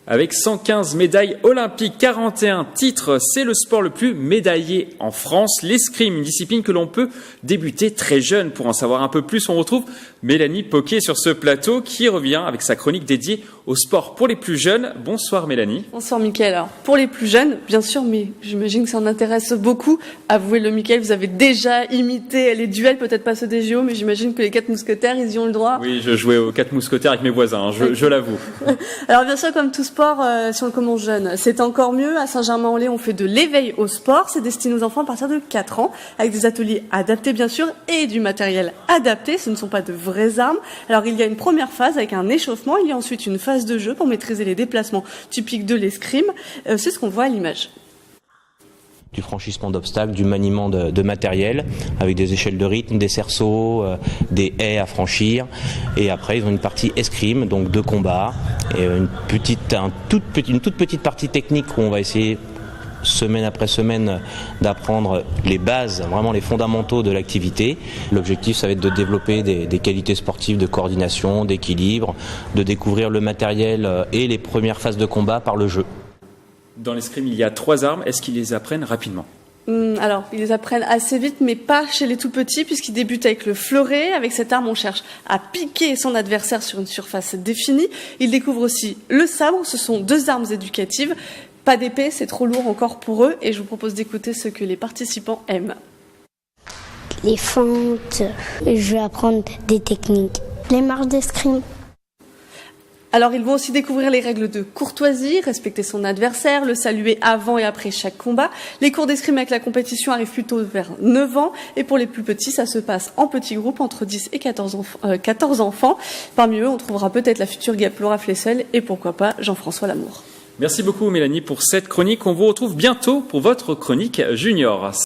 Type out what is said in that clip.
Avec 115 médailles olympiques, 41 titres, c'est le sport le plus médaillé en France. L'escrime, une discipline que l'on peut débuter très jeune. Pour en savoir un peu plus, on retrouve Mélanie Poquet sur ce plateau qui revient avec sa chronique dédiée au sport pour les plus jeunes. Bonsoir Mélanie. Bonsoir Mickaël. Alors, pour les plus jeunes, bien sûr, mais j'imagine que ça en intéresse beaucoup. Avouez-le Mickaël, vous avez déjà imité les duels, peut-être pas ceux des JO, mais j'imagine que les 4 mousquetaires, ils y ont le droit. Oui, je jouais aux 4 mousquetaires avec mes voisins, je l'avoue. Alors bien sûr, comme tout sport, si on commence jeune, c'est encore mieux. À Saint-Germain-en-Laye, on fait de l'éveil au sport. C'est destiné aux enfants à partir de 4 ans, avec des ateliers adaptés bien sûr et du matériel adapté. Ce ne sont pas de vraies armes. Alors il y a une première phase avec un échauffement. Il y a ensuite une phase de jeu pour maîtriser les déplacements typiques de l'escrime. C'est ce qu'on voit à l'image. Du franchissement d'obstacles, du maniement de matériel, avec des échelles de rythme, des cerceaux, des haies à franchir. Et après, ils ont une partie escrime, donc de combat, et une toute petite partie technique où on va essayer, semaine après semaine, d'apprendre les bases, vraiment les fondamentaux de l'activité. L'objectif, ça va être de développer des qualités sportives de coordination, d'équilibre, de découvrir le matériel et les premières phases de combat par le jeu. Dans l'escrime, il y a 3 armes. Est-ce qu'ils les apprennent rapidement ? Alors, ils les apprennent assez vite, mais pas chez les tout petits, puisqu'ils débutent avec le fleuret. Avec cette arme, on cherche à piquer son adversaire sur une surface définie. Ils découvrent aussi le sabre. Ce sont 2 armes éducatives. Pas d'épée, c'est trop lourd encore pour eux. Et je vous propose d'écouter ce que les participants aiment. Les fentes, je vais apprendre des techniques. Les marches d'escrime. Alors, ils vont aussi découvrir les règles de courtoisie, respecter son adversaire, le saluer avant et après chaque combat. Les cours d'escrime avec la compétition arrivent plutôt vers 9 ans. Et pour les plus petits, ça se passe en petits groupes entre 10 et 14 enfants. Parmi eux, on trouvera peut-être la future guêpe Laura Flessel et pourquoi pas Jean-François Lamour. Merci beaucoup Mélanie pour cette chronique. On vous retrouve bientôt pour votre chronique junior.